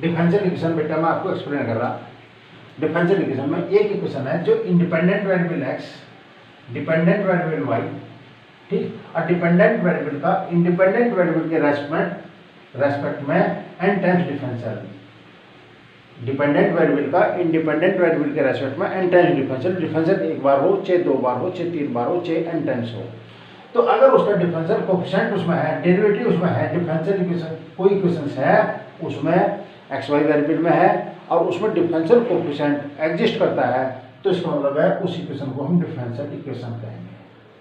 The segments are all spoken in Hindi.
डिफरेंशियल इक्वेशन बेटा मैं आपको एक्सप्लेन कर रहा। डिफरेंशियल इक्वेशन में एक इक्वेशन है जो independent variable x, dependent variable y, ठीक, और डिपेंडेंट वेरिएबल का इंडिपेंडेंट वेरिएबल के रेस्पेक्ट में n times differential, dependent variable का इंडिपेंडेंट वेरिएबल के रेस्पेक्ट में n टाइम्स डिफरेंशियल, डिफरेंशियल एक बार हो चाहे दो बार हो चाहे तीन बार हो चाहे n टाइम्स हो। तो अगर उसका डिफरेंशियल कोएफिशिएंट उसमें है, डेरिवेटिव उसमें है, डिफरेंशियल इक्वेशन कोई इक्वेशंस है उसमें एक्स वाई वेरिएबल में है और उसमें डिफरेंशियल कोएफिशिएंट एग्जिस्ट करता है, तो इसका मतलब है उस इक्वेशन को हम डिफरेंशियल इक्वेशन कहेंगे।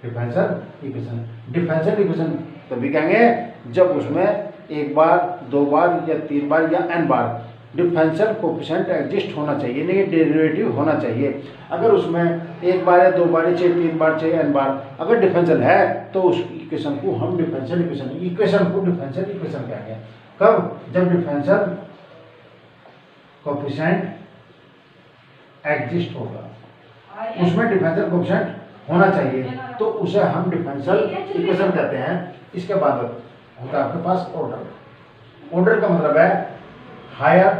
डिफरेंशियल इक्वेशन तभी कहेंगे जब उसमें एक बार, दो बार या तीन बार या n बार डिफरेंशियल कोएफिशिएंट एग्जिस्ट होना चाहिए, नहीं डेरिवेटिव होना चाहिए। अगर उसमें एक बार या दो बार या चाहे तीन बार चाहे n बार अगर डिफरेंशियल है तो उस इक्वेशन को हम डिफरेंशियल इक्वेशन को डिफरेंशियल इक्वेशन कहेंगे। कब? जब डिफरेंशियल कोएफिशिएंट एग्जिस्ट होगा, उसमें डिफरेंशियल कोएफिशिएंट होना चाहिए, तो उसे हम डिफरेंशियल इक्वेशन कहते हैं। इसके बाद होता है आपके पास ऑर्डर। ऑर्डर का मतलब है हायर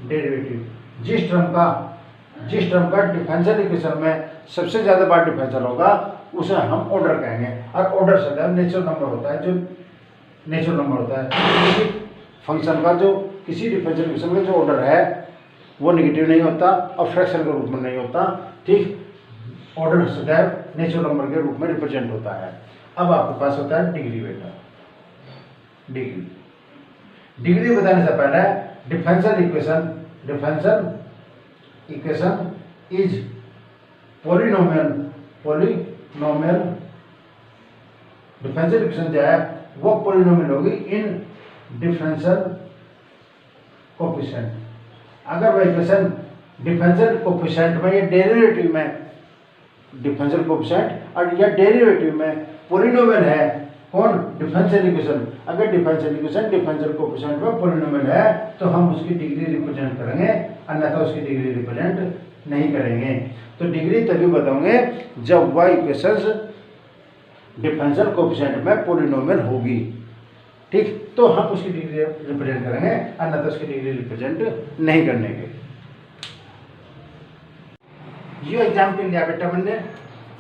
डेरिवेटिव। जिस टर्म का डिफरेंशियल इक्वेशन में सबसे ज्यादा बार डिफरेंशियल होगा उसे हम ऑर्डर कहेंगे। और ऑर्डर सदैव नेचुरल नंबर होता है, जो नेचुरल नंबर होता है। किसी फंक्शन का जो किसी डिफरेंशियल इक्वेशन का जो ऑर्डर है वो नेगेटिव नहीं होता और फ्रैक्शन के रूप में नहीं होता, ठीक। ऑर्डर सदैव नेचुरल नंबर के रूप में रिप्रेजेंट होता है। अब आपके पास होता है डिग्री बेटा। डिग्री बताने से पहले differential equation is polynomial. Differential equation जो है वो पॉलिनोमियल होगी इन डिफरेंशियल कोएफिशिएंट। अगर वह इक्वेशन डिफरेंशियल कोएफिशिएंट में या डेरिवेटिव में डिफरेंशियल कोएफिशिएंट और या डेरिवेटिव में पॉलिनोमियल है, कौन? Differential equation. अगर डिफरेंशियल इक्वेशन डिफरेंशियल कोएफिशिएंट में पॉलिनोमियल है तो हम उसकी डिग्री रिप्रेजेंट करेंगे, अन्यथा उसकी डिग्री रिप्रेजेंट नहीं करेंगे। तो डिग्री तभी बताओगे जब वह इक्वेशन डिफरेंशियल कोएफिशिएंट में पॉलिनोमियल होगी, ठीक, तो हम उसकी डिग्री रिप्रेजेंट करेंगे, अन्यथा उसकी डिग्री रिप्रेजेंट नहीं करने के। ये एग्जाम्पल लिया बेटा मैंने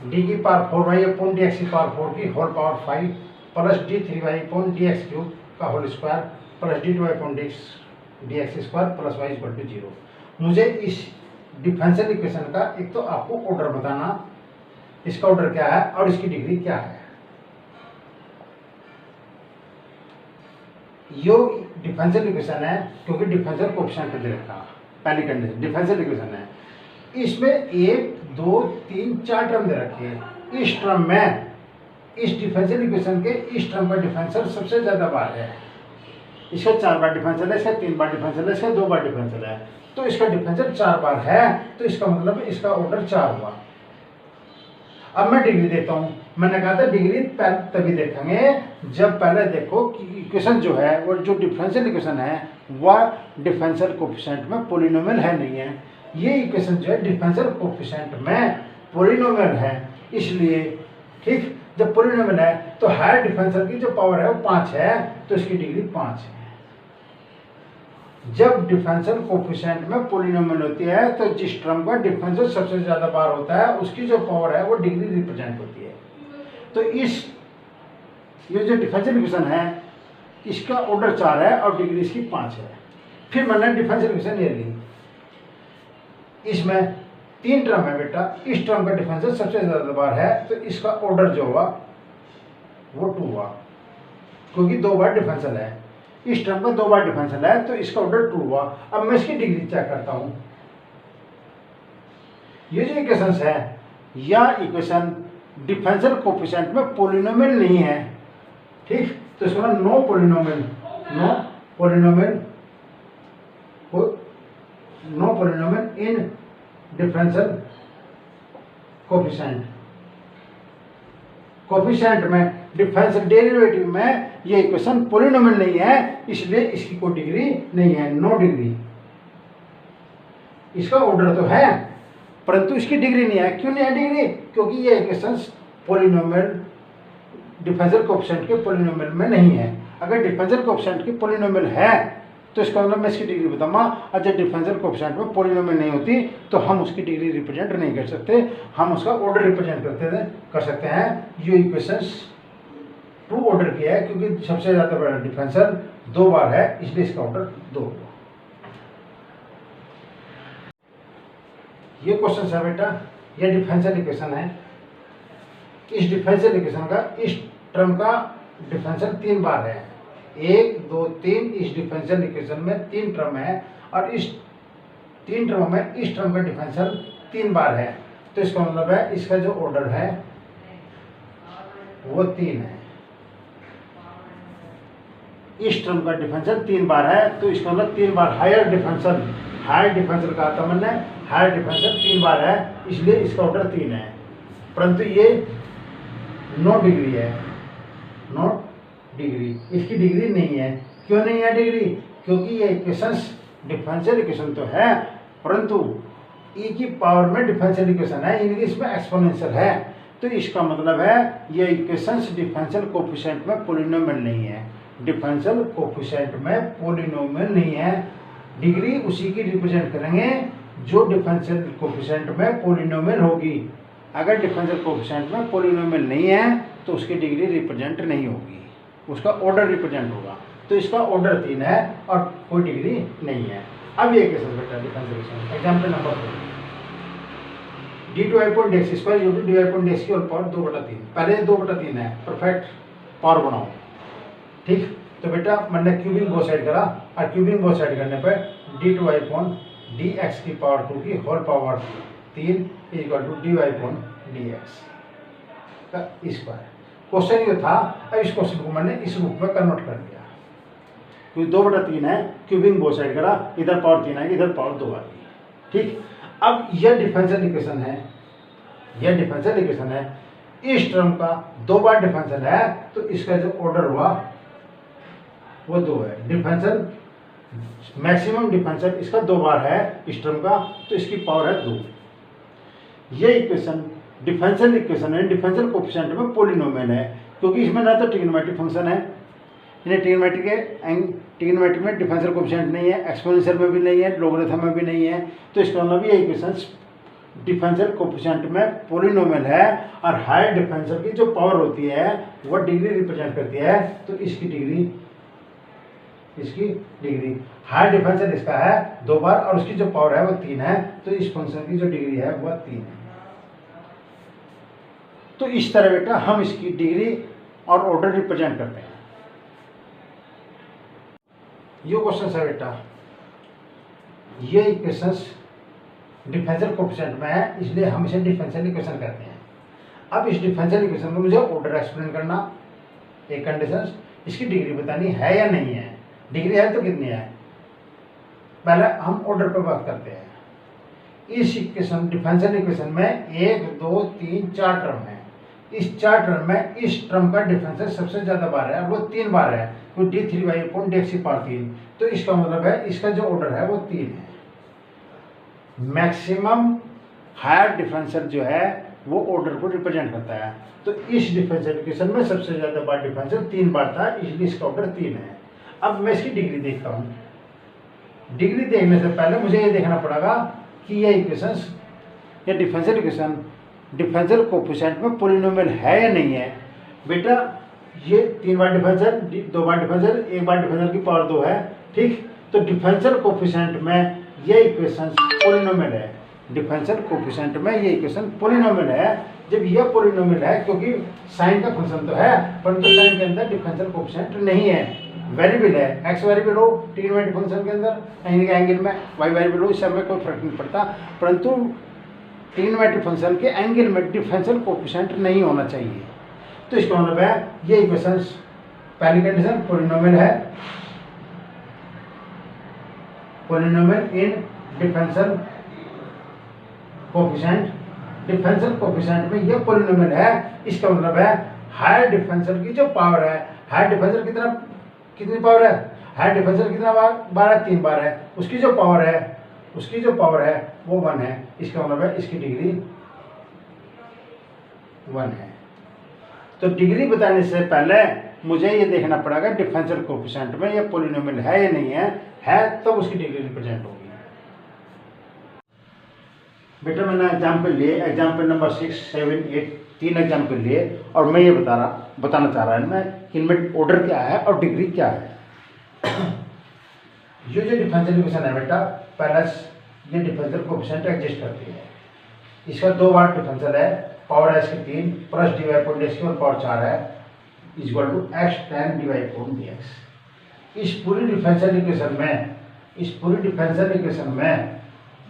डी की power 4y upon D X की पावर 4 की whole power 5 plus d3y upon D X cube का whole square plus d2y upon D X square plus y equal to 0। मुझे इस डिफरेंशियल इक्वेशन का एक तो आपको ऑर्डर बताना, इसका ऑर्डर क्या है और इसकी डिग्री क्या है। यो डिफरेंशियल इक्वेशन है क्योंकि डिफरेंशियल कोएफिशिएंट दे रखा, पहली कंडीशन डिफरेंशियल इक्वेशन है। इसमें 1 2 3 4 टर्म दे रखे हैं। इस टर्म में इस डिफरेंशियल इक्वेशन के इस टर्म का डिफरेंशियल सबसे ज्यादा बार है। इसका 4 बार डिफरेंशियल है, इसका 3 बार डिफरेंशियल है, इसका 2 बार डिफरेंशियल है, तो इसका डिफरेंशियल 4 बार है, तो इसका मतलब इसका ऑर्डर 4 हुआ। अब मैं डिग्री देता हूं। मैंने कहा था डिग्री तभी देखेंगे जब पहले देखो कि इक्वेशन जो है वो जो डिफरेंशियल इक्वेशन है वह डिफरेंशियल कोएफिशिएंट में पॉलिनोमियल है नहीं है। ये इक्वेशन जो है डिफरेंशियल कोएफिशिएंट में पॉलिनोमियल है, इसलिए ठीक जब पॉलिनोमियल है तो हायर डिफरेंशियल की जो पावर है वो 5 है, तो इसकी डिग्री 5 है। जब डिफरेंशियल कोएफिशिएंट में पॉलिनोमियल होती है तो जिस टर्म का डिफरेंशियल सबसे ज्यादा बार होता है उसकी जो पावर है वो डिग्री रिप्रेजेंट होती है। तो ये जो डिफरेंशियल इक्वेशन है इसका ऑर्डर 4 है और डिग्री इसकी 5 है। फिर मैंने डिफरेंशियल इक्वेशन ये ली, इसमें 3 टर्म है बेटा, इस टर्म का डिफरेंशियल सबसे ज्यादा बार है तो इसका ऑर्डर जो हुआ वो 2 हुआ, क्योंकि 2 बार डिफरेंशियल है। इस टर्म का 2 बार डिफरेंशियल है तो इसका ऑर्डर 2 हुआ। अब मैं इसकी डिग्री चेक करता हूं। ये जो इक्वेशन है या इक्वेशन डिफरेंशियल कोएफिशिएंट में पॉलिनोमियल नहीं है, ठीक, तो इसका no polynomial in differential coefficient में डिफरेंशियल डेरिवेटिव में ये इक्वेशन पॉलिनोमियल नहीं है, इसलिए इसकी कोई डिग्री नहीं है, नो डिग्री। इसका ऑर्डर तो है परंतु इसकी डिग्री नहीं है। क्यों नहीं है डिग्री? क्योंकि ये इक्वेशन पॉलिनोमियल डिफरेंशियल कोएफिशिएंट के पॉलिनोमियल में नहीं है। अगर डिफरेंशियल कोएफिशिएंट के पॉलिनोमियल है तो इसका मतलब मैं इसकी डिग्री बताऊंगा, और जब डिफरेंशियल कोएफिशिएंट में पॉलिनोमियल नहीं होती तो हम उसकी डिग्री रिप्रेजेंट नहीं कर सकते, हम उसका ऑर्डर रिप्रेजेंट कर सकते हैं। ये इक्वेशंस टू ऑर्डर की है क्योंकि सबसे ज्यादा बड़ा डिफरेंशियल 2 बार है, इसलिए इसका ऑर्डर 2। ये क्वेश्चन है बेटा, ये डिफरेंशियल इक्वेशन है। इस डिफरेंशियल इक्वेशन का इस टर्म का डिफरेंशियल 3 बार है। 1 2 3 इस डिफरेंशियल इक्वेशन में 3 टर्म है, और इस 3 टर्म में इस टर्म का डिफरेंशियल 3 बार है। तो इसका मतलब है इसका जो ऑर्डर है वो 3 है। इस टर्म का डिफरेंशियल 3 बार है, तो इसका मतलब 3 बार हायर डिफरेंशियल का आता मैंने, हायर डिफरेंशियल 3 बार है, इसलिए इसका ऑर्डर 3 है। परंतु ये नो डिग्री है, नॉट डिग्री, इसकी डिग्री नहीं है। क्यों नहीं है डिग्री? क्योंकि ये इक्वेशंस डिफरेंशियल इक्वेशन तो है, परंतु e की पावर में डिफरेंशियल इक्वेशन है, यानी कि इसमें एक्सपोनेंशियल है। तो इसका मतलब है ये इक्वेशंस डिफरेंशियल कोएफिशिएंट में पॉलिनोमियल नहीं है, डिफरेंशियल कोएफिशिएंट में पॉलिनोमियल नहीं है। डिग्री उसी की रिप्रेजेंट करेंगे जो डिफरेंशियल कोएफिशिएंट में पॉलिनोमियल होगी। अगर डिफरेंशियल कोएफिशिएंट में पॉलिनोमियल नहीं है तो उसकी डिग्री रिप्रेजेंट नहीं होगी, उसका ऑर्डर रिप्रेजेंट होगा। तो इसका ऑर्डर 3 है और कोई डिग्री नहीं है। अब ये केस बेटा differential example number 4, d2i.x² * dy.x की होल पावर 2/3। पहले 2/3 है, परफेक्ट पावर बनाओ, ठीक। तो बेटा मैंने क्यूबिंग बोथ साइड करा, और क्यूबिंग बोथ साइड करने पर d2i/dx की पावर 2 की होल पावर 3 = dy/dx का स्क्वायर। क्वेश्चन ये था, अब इस क्वेश्चन को मैंने इस रूप में कन्वर्ट कर दिया, क्योंकि 2/3 है, क्यूबिंग बोथ साइड करा, इधर पावर 3 आएगी, इधर पावर 2 आएगी, ठीक। अब यह डिफरेंशियल इक्वेशन है, यह डिफरेंशियल इक्वेशन है, इस टर्म का 2 बार डिफरेंशियल है, तो इसका जो ऑर्डर हुआ वो 2 है। डिफरेंशियल मैक्सिमम डिफरेंशियल इसका 2 बार है इस टर्म का, तो इसकी पावर है 2। ये इक्वेशन डिफरेंशियल इक्वेशन है, डिफरेंशियल कोएफिशिएंट में पॉलिनोमियल है, क्योंकि इसमें ना तो ट्रिग्नोमेट्रिक फंक्शन है, यानी ट्रिग्नोमेट्रिक में डिफरेंशियल कोएफिशिएंट नहीं है, एक्सपोनेंशियल में भी नहीं है, लॉगरिथम में भी नहीं है। तो इसका मतलब ये इक्वेशंस डिफरेंशियल कोएफिशिएंट में पॉलिनोमियल है, और हायर डिफरेंशियल की जो पावर होती है वो डिग्री रिप्रेजेंट करती है। तो इसकी डिग्री हायर डिफरेंशियल इसका है 2 बार, और उसकी जो पावर है वो 3 है, तो इस फंक्शन की जो डिग्री है वो 3 है। तो इस तरह बेटा हम इसकी डिग्री और ऑर्डर रिप्रेजेंट करते हैं। ये क्वेश्चन है बेटा, ये इक्वेशंस डिफरेंशियल कोएफिशिएंट में है, इसलिए हम इसे डिफरेंशियल इक्वेशन कहते हैं। अब इस डिफरेंशियल इक्वेशन को मुझे ऑर्डर एक्सप्लेन करना, एक कंडीशन, इसकी डिग्री बतानी है या नहीं है। डिग्री है तो कितनी है, पहले हम ऑर्डर पर बात करते हैं। इस इक्वेशन डिफरेंशियल इक्वेशन में 1 2 3 4 टर्म है। इस 4 टर्म में इस टर्म का डिफरेंशियल सबसे ज्यादा बार है, और वो 3 बार है, तो d3y/dx की पावर 3। तो इसका मतलब है इसका जो ऑर्डर है वो 3 है। मैक्सिमम हायर डिफरेंशियल जो है वो ऑर्डर को रिप्रेजेंट करता है। तो इस डिफरेंशियल इक्वेशन में सबसे ज्यादा बार डिफरेंशियल 3 बार था, इसलिए इसका ऑर्डर 3 है। अब मैं इसकी डिग्री देखता हूँ। डिग्री देखने से पहले मुझे ये देखना पड़ेगा कि ये इक्वेशंस, ये डिफरेंशियल इक्वेशन डिफरेंशियल कोएफिशिएंट में पॉलिनोमियल है या नहीं है। बेटा ये 3 बार डिफरेंशियल, 2 बार डिफरेंशियल, 1 बार डिफरेंशियल की पावर 2 है, ठीक। तो डिफरेंशियल कोएफिशिएंट में ये इक्वेशन पॉलिनोमियल है, डिफरेंशियल कोएफिशिएंट में ये इक्वेशन पॉलिनोमियल है। जब यह पॉलिनोमियल है, क्योंकि साइन का फंक्शन तो है, परंतु साइन के अंदर डिफरेंशियल कोएफिशिएंट नहीं है, वेरिएबल है। एक्स वेरिएबल हो ट्रिग्नोमेट्रिक फंक्शन के अंदर, यानी कि एंगल में वाई वेरिएबल हो, इससे हमें कोई फर्क नहीं पड़ता, परंतु ट्रिग्नोमेट्रिक फंक्शन के एंगल में डिफरेंशियल कोएफिशिएंट नहीं होना चाहिए। तो इसका मतलब है ये इक्वेशंस, पहली कंडीशन पॉलिनोमियल है, polynomial in differential coefficient, differential coefficient में ये पॉलिनोमियल है। इसका मतलब है हायर डिफरेंशियल की जो पावर है, हायर डिफरेंशियल कितनी पावर है, हायर डिफरेंशियल कितना बार है, 3 बार है, उसकी जो पावर है वो 1 है। इसका मतलब है इसकी डिग्री 1 है। तो डिग्री बताने से पहले मुझे ये देखना पड़ेगा डिफरेंशियल कोएफिशिएंट में ये पॉलिनोमियल है या नहीं है तो उसकी डिग्री रिप्रेजेंट होगी। बेटा मैंने एग्जाम्पल लिए, एग्जाम्पल नंबर 6, 7, 8 3 एग्जाम्पल लिए और मैं ये बताना चाह रहा है इनमें कि इनमें ऑर्डर क्या है और डिग्री क्या है। ये जो डिफरेंशियल इक्वेशन है बेटा, पहला ये डिफरेंशियल कोएफिशिएंट एग्जिस्ट करती है। इसका 2 बार डिफरेंशियल है, पावर है इसकी 3 प्लस dy अपॉन dx की और पावर 4 है equal to x tan dy upon dx। इस पूरी डिफरेंशियल इक्वेशन में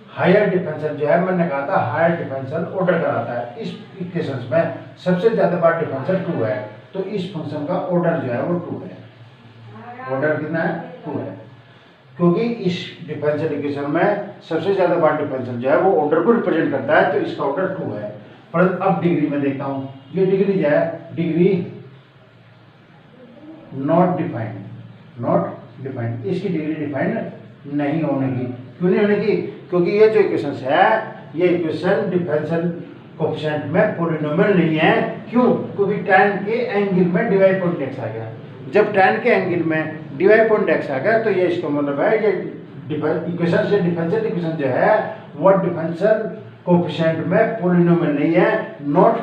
हायर डिफरेंशियल जो है, मैंने कहा था हायर डिफरेंशियल ऑर्डर कराता है। इस इक्वेशन में सबसे ज्यादा बार डिफरेंशियल 2 है, तो इस फंक्शन का ऑर्डर जो है वो 2 है। ऑर्डर कितना है? 2 है, क्योंकि इस डिफरेंशियल इक्वेशन में सबसे ज्यादा बार डिफरेंशियल जो है वो ऑर्डर को रिप्रेजेंट करता है, तो इसका ऑर्डर 2 है। पर अब डिग्री में देखता हूं, ये डिग्री जो है डिग्री नॉट डिफाइंड, इसकी डिग्री डिफाइंड नहीं होने की। क्यों नहीं होने की? क्योंकि ये जो इक्वेशन है ये इक्वेशन डिफरेंशियल कोएफिशिएंट में पॉलिनोमियल नहीं है। क्यों? क्योंकि tan के एंगल में dy अपॉन dx आ गया। जब tan के एंगल में dy अपॉन dx आ गया तो ये इसका मतलब है ये इक्वेशन से डिफरेंशियल इक्वेशन जो है वो डिफरेंशियल कोएफिशिएंट में पॉलिनोमियल नहीं है, नॉट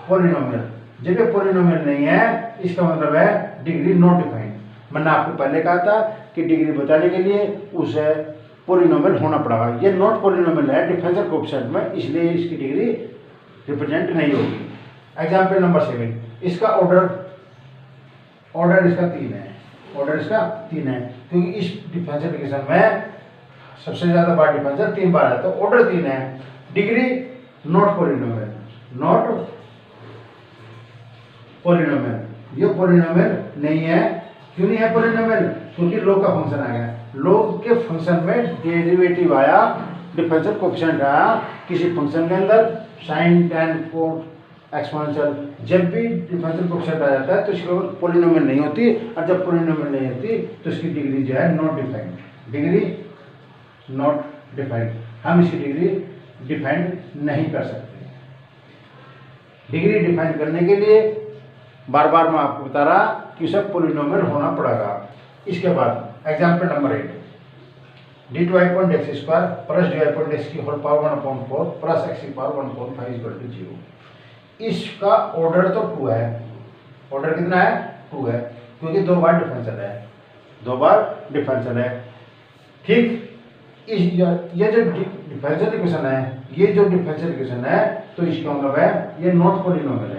पॉलिनोमियल। जब ये पॉलिनोमियल नहीं है इसका मतलब है डिग्री नॉट डिफाइंड। मैंने आपको पहले कहा था कि डिग्री बताने के लिए उसे पॉलिनोमियल होना पड़ेगा। ये नॉट पॉलिनोमियल है डिफरेंशियल कोएफिशिएंट में, इसलिए इसकी डिग्री रिप्रेजेंट नहीं होगी। एग्जांपल नंबर 7, इसका ऑर्डर इसका 3 है, क्योंकि इस डिफरेंशियल इक्वेशन में सबसे ज्यादा बार डिफरेंशियल 3 बार है, तो ऑर्डर 3 है। डिग्री नॉट पॉलिनोमियल, ये पॉलिनोमियल नहीं है। क्यों नहीं है पॉलिनोमियल? क्योंकि log का फंक्शन आ गया, log के फंक्शन में डेरिवेटिव आया, डिफरेंशियल कोएफिशिएंट आया किसी फंक्शन के अंदर sin tan cos एक्सपोनेंशियल। जब भी डिफरेंशियल कोएफिशिएंट आ जाता है तो इसकी पॉलिनोमियल नहीं होती, और जब पॉलिनोमियल नहीं होती तो इसकी डिग्री जो है नॉट डिफाइंड। हम इसकी डिग्री डिफाइंड नहीं कर सकते। डिग्री डिफाइन करने के लिए बार बार मैं आपको बता रहा कि उसे पॉलिनोमियल होना पड़ेगा। इसके बाद example number 8, dy upon dx square plus dy upon dx की होल पावर 1/4 प्लस x की पावर 1/5 इक्वल टू 0। इसका ऑर्डर तो 2 है। ऑर्डर कितना है? 2 है, क्योंकि 2 बार डिफरेंशियल है। ठीक, ये जो डिफरेंशियल इक्वेशन है, तो इसका मतलब है ये नॉट पॉलिनोमियल।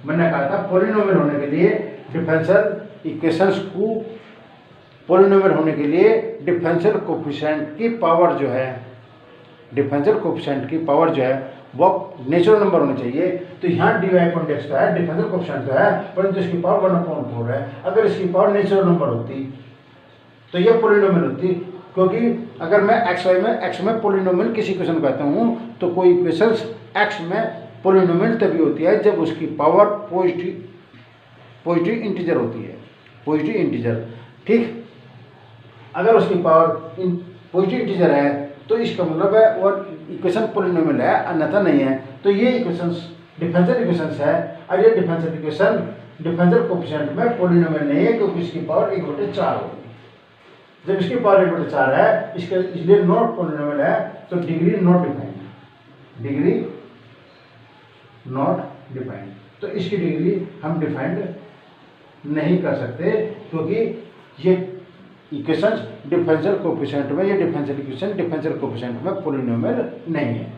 मैंने कहा था पॉलिनोमियल होने के लिए डिफरेंशियल इक्वेशंस को पॉलिनोमियल होने के लिए डिफरेंशियल कोएफिशिएंट की पावर जो है वो नेचुरल नंबर होनी चाहिए। तो यहाँ dy अपॉन dx का है, डिफरेंशियल कोएफिशिएंट तो है, परंतु इसकी पावर 1/4 है। अगर इसकी पावर नेचुरल नंबर होती तो ये पॉलिनोमियल होती, क्योंकि अगर मैं x में पॉलिनोमियल किसी इक्वेशन कहता हूँ तो कोई इक्वेशन x में पॉलिनोमियल तभी होती है जब उसकी पावर पॉजिटिव इंटीजर होती है, ठीक। अगर उसकी पावर पॉजिटिव इंटीजर है तो इसका मतलब है वो इक्वेशन पॉलिनोमियल है, अन्यथा नहीं है। तो ये इक्वेशंस डिफरेंशियल इक्वेशंस है, और ये डिफरेंशियल इक्वेशन डिफरेंशियल कोएफिशिएंट में पॉलिनोमियल नहीं है, क्योंकि इसकी पावर 1/4 होगी। जब इसकी पावर 1/4 है इसलिए नॉट पॉलिनोमियल है, तो डिग्री नॉट डिफाइंड। तो इसकी डिग्री हम डिफाइंड नहीं कर सकते, क्योंकि ये इक्वेशन डिफरेंशियल कोएफिशिएंट में, ये डिफरेंशियल इक्वेशन डिफरेंशियल कोएफिशिएंट में पॉलिनोमियल नहीं है।